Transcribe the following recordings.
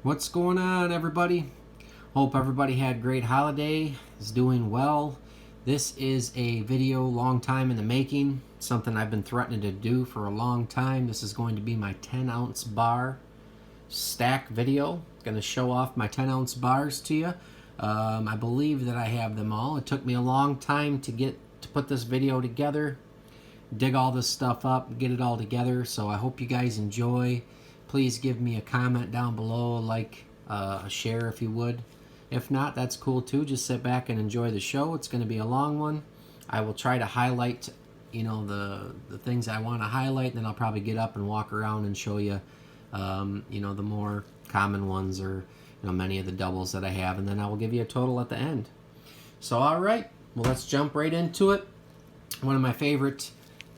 What's going on, everybody? Hope everybody had a great holiday, is doing well. This is a video long time in the making, something I've been threatening to do for a long time. This is going to be my 10-ounce bar stack video. Going to show off my 10-ounce bars to you. I believe that I have them all. It took me a long time to put this video together, dig all this stuff up, get it all together. So I hope you guys enjoy. Please give me a comment down below, like, a share if you would. If not, that's cool too. Just sit back and enjoy the show. It's going to be a long one. I will try to highlight, the things I want to highlight, and then I'll probably get up and walk around and show you, the more common ones, or many of the doubles that I have, and then I will give you a total at the end. So, all right, well, let's jump right into it. One of my favorite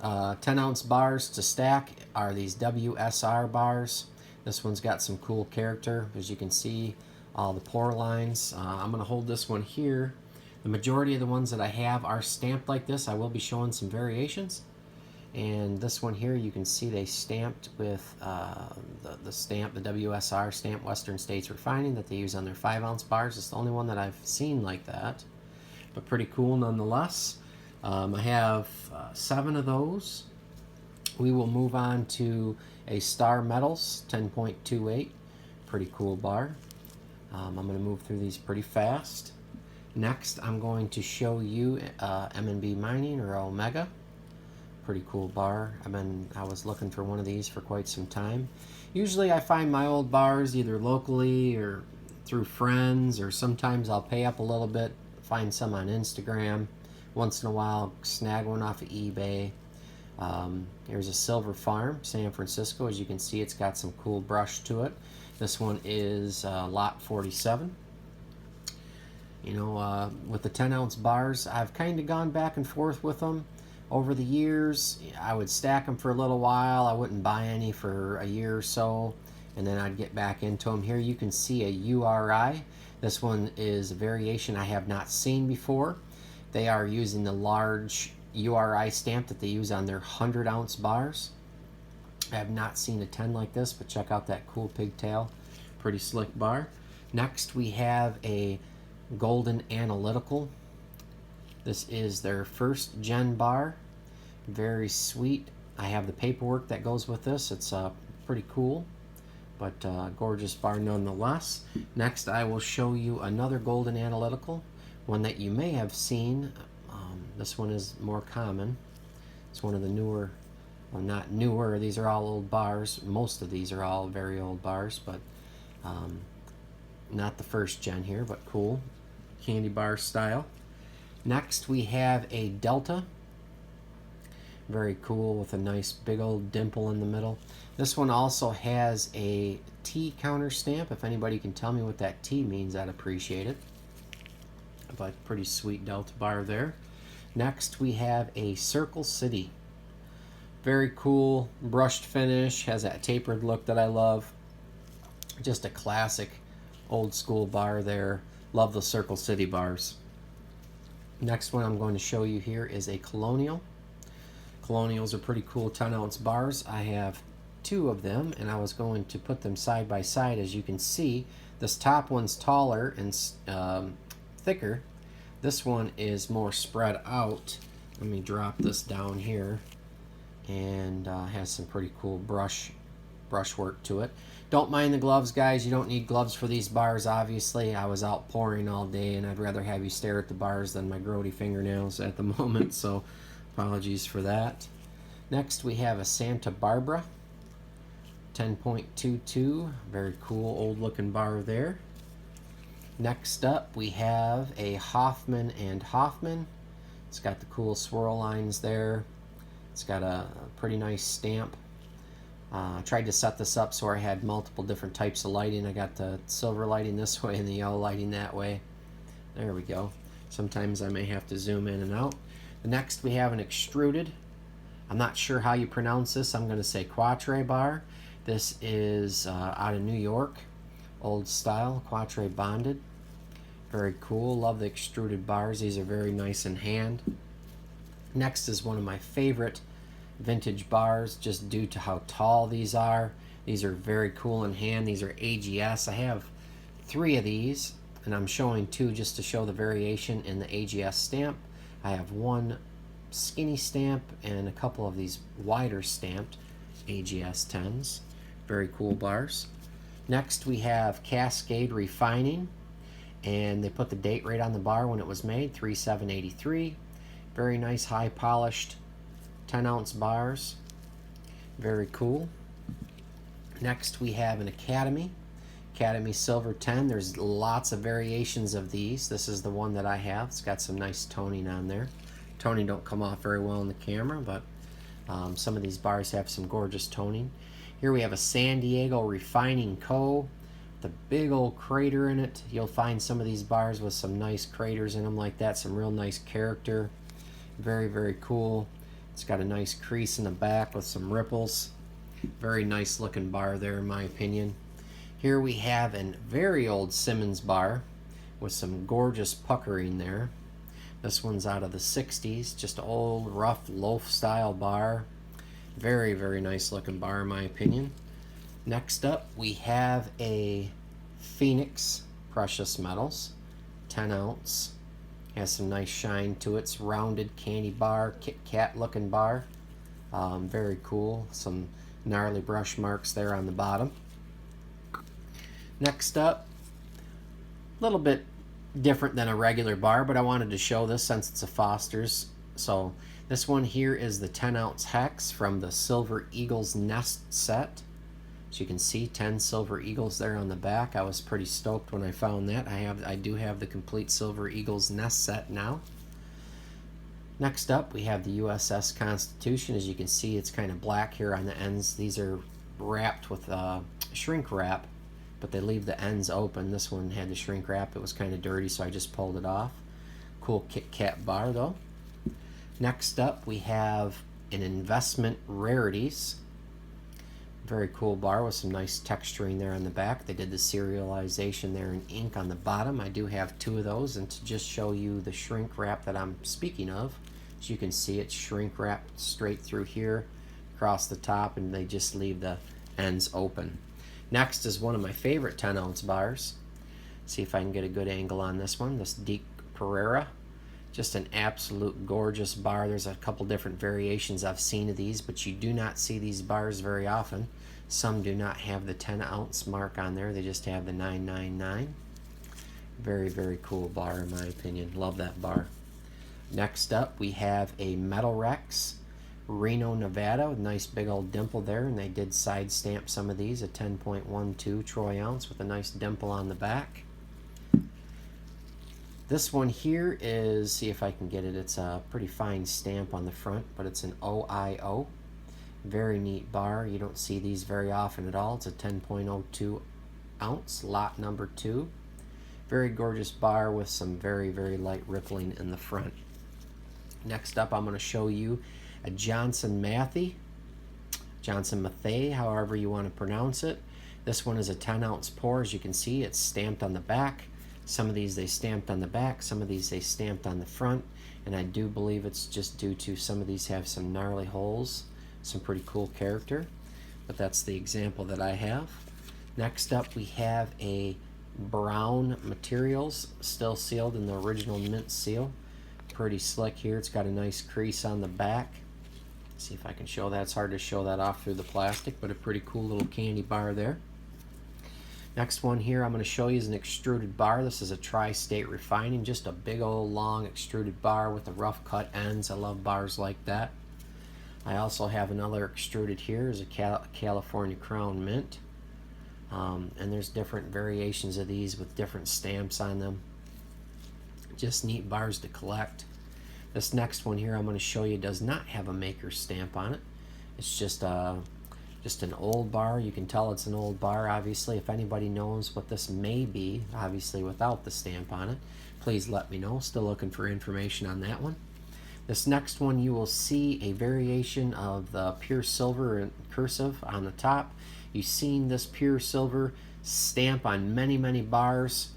10-ounce bars to stack are these WSR bars. This one's got some cool character, as you can see, all the pour lines. I'm going to hold this one here. The majority of the ones that I have are stamped like this. I will be showing some variations. And this one here, you can see they stamped with the stamp, the WSR stamp, Western States Refining, that they use on their 5-ounce bars. It's the only one that I've seen like that, but pretty cool nonetheless. I have 7 of those. We will move on to a Star Metals 10.28. Pretty cool bar. I'm going to move through these pretty fast. Next, I'm going to show you M&B Mining, or Omega. Pretty cool bar. I was looking for one of these for quite some time. Usually I find my old bars either locally or through friends, or sometimes I'll pay up a little bit, find some on Instagram. Once in a while, snag one off of eBay. Here's a Silver Farm, San Francisco. As you can see, it's got some cool brush to it. This one is lot 47. With the 10-ounce bars, I've kind of gone back and forth with them over the years. I would stack them for a little while. I wouldn't buy any for a year or so, and then I'd get back into them. Here you can see a URI. This one is a variation I have not seen before. They are using the large URI stamp that they use on their 100-ounce bars. I have not seen a 10 like this, but check out that cool pigtail. Pretty slick bar. Next, we have a Golden Analytical. This is their first gen bar. Very sweet. I have the paperwork that goes with this. It's pretty cool, but gorgeous bar nonetheless. Next, I will show you another Golden Analytical, one that you may have seen. This one is more common. It's one of the newer, well, not newer, these are all old bars. Most of these are all very old bars, but not the first gen here, but cool. Candy bar style. Next, we have a Delta. Very cool, with a nice big old dimple in the middle. This one also has a T counter stamp. If anybody can tell me what that T means, I'd appreciate it. But pretty sweet Delta bar there. Next, we have a Circle City. Very cool, brushed finish, has that tapered look that I love. Just a classic old school bar there. Love the Circle City bars. Next one I'm going to show you here is a Colonial. Colonials are pretty cool 10-ounce bars. I have 2 of them, and I was going to put them side by side. As you can see, this top one's taller and thicker. This one is more spread out. Let me drop this down here, and has some pretty cool brushwork to it. Don't mind the gloves, guys. You don't need gloves for these bars, obviously. I was out pouring all day, and I'd rather have you stare at the bars than my grody fingernails at the moment, so apologies for that. Next, we have a Santa Barbara 10.22. Very cool old-looking bar there. Next up, we have a Hoffman and Hoffman. It's got the cool swirl lines there. It's got a pretty nice stamp. I tried to set this up so I had multiple different types of lighting. I got the silver lighting this way and the yellow lighting that way. There we go. Sometimes I may have to zoom in and out. Next, we have an extruded. I'm not sure how you pronounce this. I'm going to say Quatre bar. This is out of New York. Old style, Quatre bonded. Very cool. Love the extruded bars. These are very nice in hand. Next is one of my favorite vintage bars, just due to how tall these are. These are very cool in hand. These are AGS. I have 3 of these, and I'm showing 2 just to show the variation in the AGS stamp. I have 1 skinny stamp and a couple of these wider stamped AGS 10s. Very cool bars. Next we have Cascade Refining, and they put the date right on the bar when it was made, 3/7/83. Very nice high polished 10-ounce bars. Very cool. Next we have an Academy Silver 10. There's lots of variations of these. This is the one that I have. It's got some nice toning on there. Toning don't come off very well in the camera, but some of these bars have some gorgeous toning. Here we have a San Diego Refining Co. The big old crater in it. You'll find some of these bars with some nice craters in them like that, some real nice character. Very, very cool. It's got a nice crease in the back with some ripples. Very nice looking bar there in my opinion. Here we have a very old Simmons bar with some gorgeous puckering there. This one's out of the 60s, just an old rough loaf style bar. Very, very nice looking bar in my opinion. Next up we have a Phoenix Precious Metals 10-ounce. Has some nice shine to it. It's rounded candy bar, Kit Kat looking bar. Very cool. Some gnarly brush marks there on the bottom. Next up, a little bit different than a regular bar, but I wanted to show this since it's a Foster's. So this one here is the 10-ounce hex from the Silver Eagles Nest set. As you can see, 10 Silver Eagles there on the back. I was pretty stoked when I found that. I do have the complete Silver Eagles Nest set now. Next up, we have the USS Constitution. As you can see, it's kind of black here on the ends. These are wrapped with shrink wrap, but they leave the ends open. This one had the shrink wrap. It was kind of dirty, so I just pulled it off. Cool Kit Kat bar, though. Next up, we have an Investment Rarities. Very cool bar with some nice texturing there on the back. They did the serialization there in ink on the bottom. I do have 2 of those, and to just show you the shrink wrap that I'm speaking of, as you can see, it's shrink wrapped straight through here across the top, and they just leave the ends open. Next is one of my favorite 10-ounce bars. See if I can get a good angle on this one. This Deke Pereira. Just an absolute gorgeous bar. There's a couple different variations I've seen of these, but you do not see these bars very often. Some do not have the 10-ounce mark on there. They just have the 999. Very, very cool bar in my opinion. Love that bar. Next up, we have a Metal Rex Reno, Nevada, with a nice big old dimple there, and they did side stamp some of these, a 10.12 troy ounce with a nice dimple on the back. This one here is, see if I can get it, it's a pretty fine stamp on the front, but it's an OIO. Very neat bar. You don't see these very often at all. It's a 10.02 ounce, lot number 2. Very gorgeous bar with some very, very light rippling in the front. Next up, I'm going to show you a Johnson Matthey, however you want to pronounce it. This one is a 10-ounce pour. As you can see, it's stamped on the back. Some of these they stamped on the back, some of these they stamped on the front, and I do believe it's just due to some of these have some gnarly holes, some pretty cool character, but that's the example that I have. Next up, we have a Brown Materials, still sealed in the original mint seal. Pretty slick here. It's got a nice crease on the back. See if I can show that. It's hard to show that off through the plastic, but a pretty cool little candy bar there. Next one here I'm going to show you is an extruded bar. This is a Tri-State Refining, just a big old long extruded bar with the rough cut ends. I love bars like that. I also have another extruded here, is a California Crown Mint. And there's different variations of these with different stamps on them. Just neat bars to collect. This next one here I'm going to show you does not have a maker's stamp on it. It's just an old bar. You can tell it's an old bar, obviously. If anybody knows what this may be, obviously without the stamp on it, please let me know. Still looking for information on that one. This next one, you will see a variation of the pure silver and cursive on the top. You've seen this pure silver stamp on many, many bars,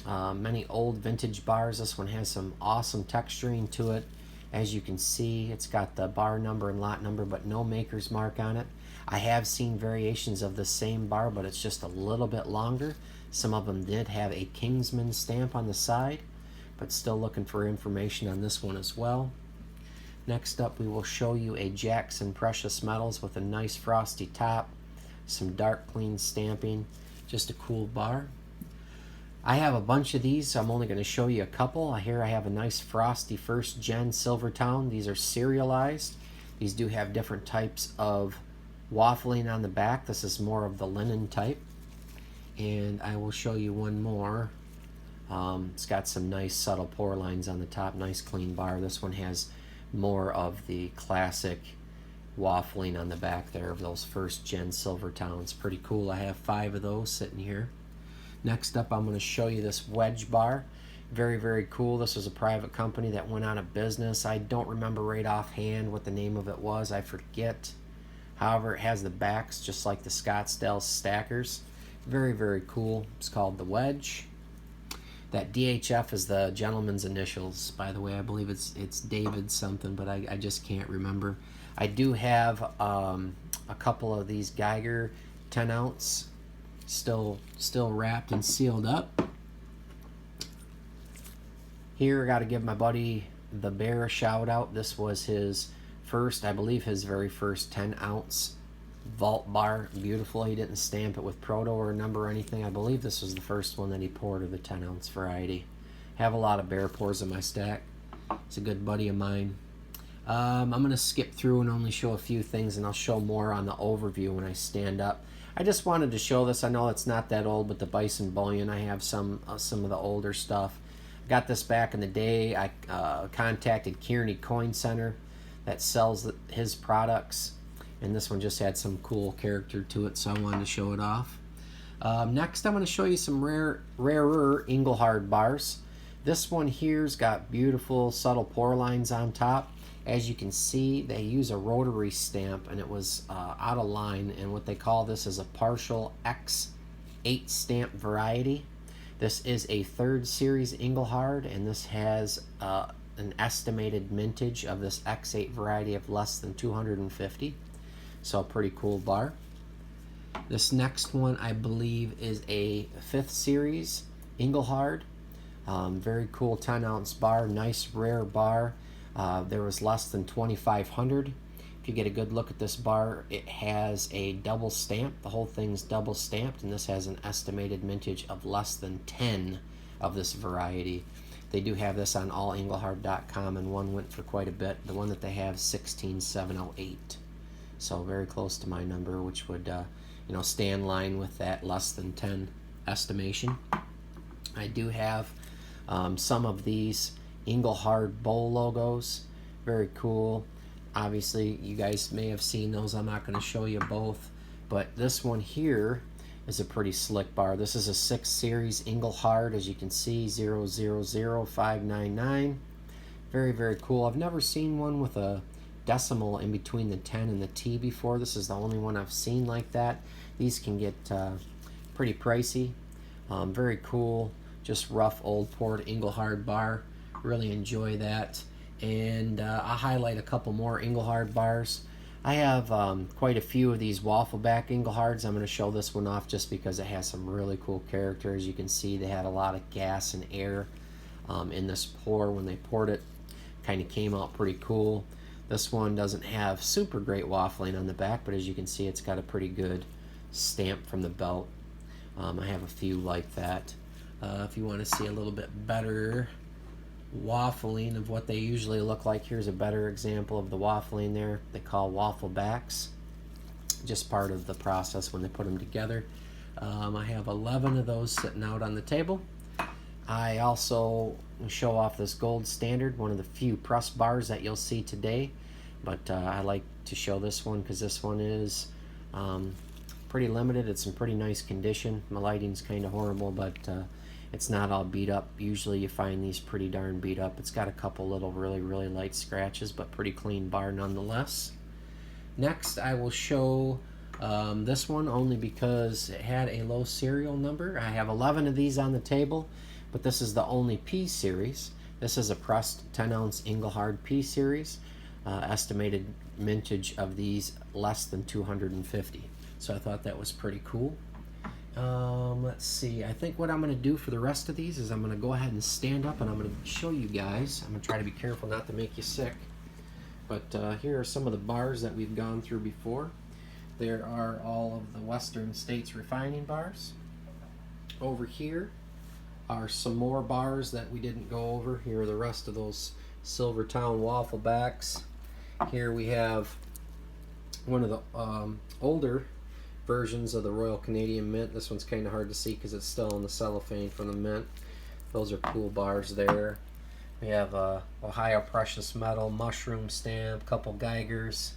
many old vintage bars. This one has some awesome texturing to it. As you can see, it's got the bar number and lot number, but no maker's mark on it. I have seen variations of the same bar, but it's just a little bit longer. Some of them did have a Kingsman stamp on the side, but still looking for information on this one as well. Next up, we will show you a Jackson Precious Metals with a nice frosty top, some dark clean stamping, just a cool bar. I have a bunch of these, so I'm only going to show you a couple. Here I have a nice frosty first gen Silvertown. These are serialized. These do have different types of waffling on the back. This is more of the linen type. And I will show you one more. It's got some nice subtle pour lines on the top, nice clean bar. This one has more of the classic waffling on the back there of those first gen Silvertowns. Pretty cool. I have 5 of those sitting here. Next up, I'm going to show you this wedge bar. Very, very cool. This was a private company that went out of business. I don't remember right offhand what the name of it was. I forget. However, it has the backs just like the Scottsdale stackers. Very, very cool. It's called the wedge. That DHF is the gentleman's initials, by the way. I believe it's David something, but I just can't remember. I do have a couple of these Geiger 10 ounce still wrapped and sealed up. Here I got to give my buddy the Bear a shout out. This was his first, I believe his very first 10 ounce vault bar. Beautiful. He didn't stamp it with proto or a number or anything. I believe this was the first one that he poured of the 10 ounce variety. Have a lot of Bear pours in my stack. It's a good buddy of mine. I'm going to skip through and only show a few things, and I'll show more on the overview when I stand up. I just wanted to show this. I know it's not that old, but the Bison Bullion, I have some of the older stuff. Got this back in the day. I contacted Kearney Coin Center that sells his products, and this one just had some cool character to it, so I wanted to show it off. Next, I'm going to show you some rarer Engelhard bars. This one here's got beautiful subtle pour lines on top. As you can see, they use a rotary stamp, and it was out of line, and what they call this is a partial X8 stamp variety. This is a 3rd series Engelhard, and this has an estimated mintage of this X8 variety of less than 250. So pretty cool bar. This next one I believe is a 5th series Engelhard. Very cool 10 ounce bar, nice rare bar. There was less than 2,500. If you get a good look at this bar, it has a double stamp. The whole thing's double stamped, and this has an estimated mintage of less than 10 of this variety. They do have this on allengelhard.com, and one went for quite a bit. The one that they have, 16,708. So very close to my number, which would stay in line with that less than 10 estimation. I do have some of these Engelhard bowl logos. Very cool. Obviously, you guys may have seen those. I'm not going to show you both, but this one here is a pretty slick bar. This is a 6th series Engelhard, as you can see, 000599. Very, very cool. I've never seen one with a decimal in between the 10 and the T before. This is the only one I've seen like that. These can get pretty pricey. Very cool. Just rough old poured Engelhard bar. Really enjoy that. And I'll highlight a couple more Engelhard bars. I have quite a few of these waffle back Engelhards. I'm going to show this one off just because it has some really cool characters. You can see they had a lot of gas and air in this pour when they poured it. Kind of came out pretty cool. This one doesn't have super great waffling on the back, but as you can see, it's got a pretty good stamp from the belt. I have a few like that. If you want to see a little bit better waffling of what they usually look like, here's a better example of the waffling there. They call waffle backs. Just part of the process when they put them together. I have 11 of those sitting out on the table. I also show off this gold standard, one of the few press bars that you'll see today, but I like to show this one because this one is pretty limited. It's in pretty nice condition. My lighting's kind of horrible, but it's not all beat up. Usually you find these pretty darn beat up. It's got a couple little really light scratches, but pretty clean bar nonetheless. Next I will show this one only because it had a low serial number. I have 11 of these on the table, but this is the only P series. This is a pressed 10 ounce Engelhard P series. estimated mintage of these less than 250. So I thought that was pretty cool. Let's see, I think what I'm going to do for the rest of these is I'm going to go ahead and stand up and I'm going to show you guys. I'm going to try to be careful not to make you sick. But here are some of the bars that we've gone through before. There are all of the Western States refining bars. Over here are some more bars that we didn't go over. Here are the rest of those Silvertown waffle backs. Here we have one of the older versions of the Royal Canadian Mint. This one's kind of hard to see because it's still in the cellophane from the mint. Those are cool bars there. We have Ohio Precious Metal, Mushroom Stamp, couple Geigers,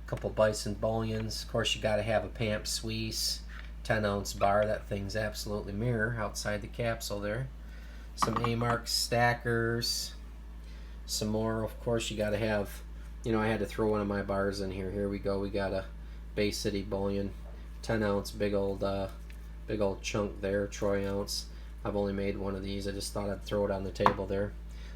couple Bison Bullions. Of course, you got to have a Pamp Suisse 10-ounce bar. That thing's absolutely mirror outside the capsule there. Some A-Mark stackers. Some more, of course, you got to have, you know, I had to throw one of my bars in here. Here we go. We got a Bay City Bullion, 10-ounce, big old chunk there, troy ounce. I've only made one of these. I just thought I'd throw it on the table there.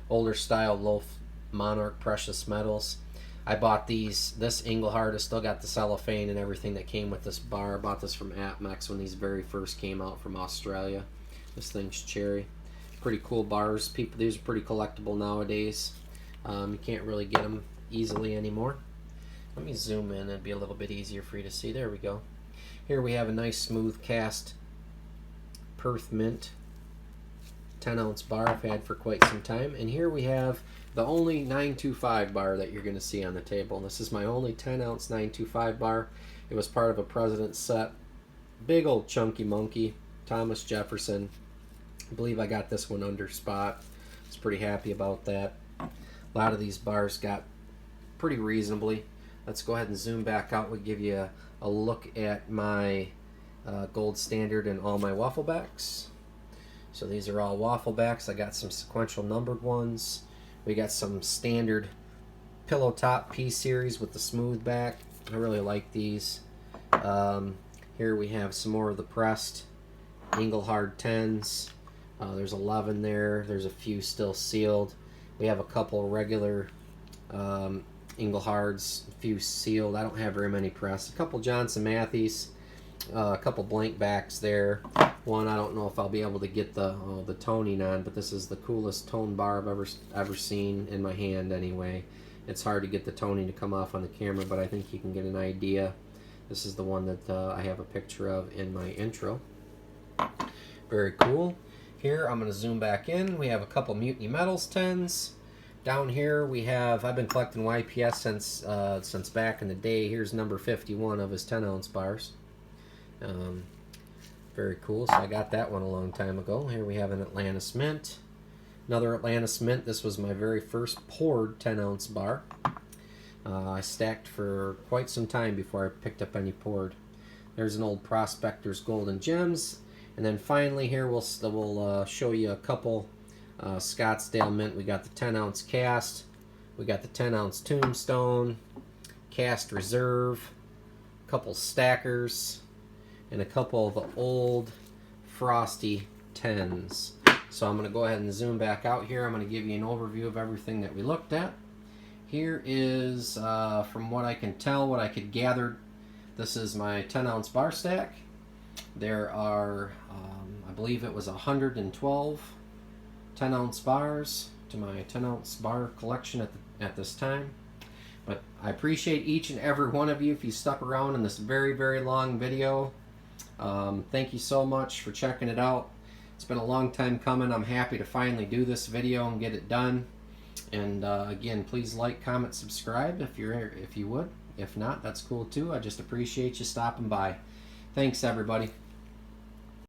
Older style loaf Monarch Precious Metals. I bought these. This Engelhard has still got the cellophane and everything that came with this bar. I bought this from Atmex when these very first came out from Australia. This thing's cherry. Pretty cool bars. People, these are pretty collectible nowadays. You can't really get them easily anymore. Let me zoom in. It'd be a little bit easier for you to see. There we go. Here we have a nice smooth cast Perth Mint 10-ounce bar I've had for quite some time. And here we have the only 925 bar that you're going to see on the table. This is my only 10-ounce 925 bar. It was part of a President's set. Big old chunky monkey. Thomas Jefferson. I believe I got this one under spot. I was pretty happy about that. A lot of these bars got pretty reasonably. Let's go ahead and zoom back out. We'll give you a look at my gold standard and all my waffle backs. So these are all waffle backs. I got some sequential numbered ones. We got some standard pillow top P series with the smooth back. I really like these. Here we have some more of the pressed Engelhard 10s. There's 11 there. There's a few still sealed. We have a couple regular Engelhards, a few sealed. I don't have very many pressed. A couple Johnson Mattheys, a couple blank backs there. One I don't know if I'll be able to get the toning on, but this is the coolest tone bar I've ever seen in my hand anyway. It's hard to get the toning to come off on the camera, but I think you can get an idea. This is the one that I have a picture of in my intro. Very cool. Here I'm going to zoom back in. We have a couple Mutiny Metals 10s. Down here we have, I've been collecting YPS since back in the day. Here's number 51 of his 10-ounce bars. Very cool. So I got that one a long time ago. Here we have an Atlantis Mint. Another Atlantis Mint. This was my very first poured 10-ounce bar. I stacked for quite some time before I picked up any poured. There's an old Prospector's Gold and Gems. And then finally here we'll show you a couple Scottsdale Mint. We got the 10-ounce cast. We got the 10-ounce Tombstone. Cast Reserve. A couple Stackers. And a couple of the old Frosty 10s. So I'm going to go ahead and zoom back out here. I'm going to give you an overview of everything that we looked at. Here is, from what I can tell, what I could gather, this is my 10-ounce bar stack. There are, I believe it was 112 10-ounce bars to my 10-ounce bar collection at this time. But I appreciate each and every one of you if you stuck around in this very, very long video. Thank you so much for checking it out. It's been a long time coming. I'm happy to finally do this video and get it done. And again, please like, comment, subscribe if you would. If not, that's cool too. I just appreciate you stopping by. Thanks, everybody.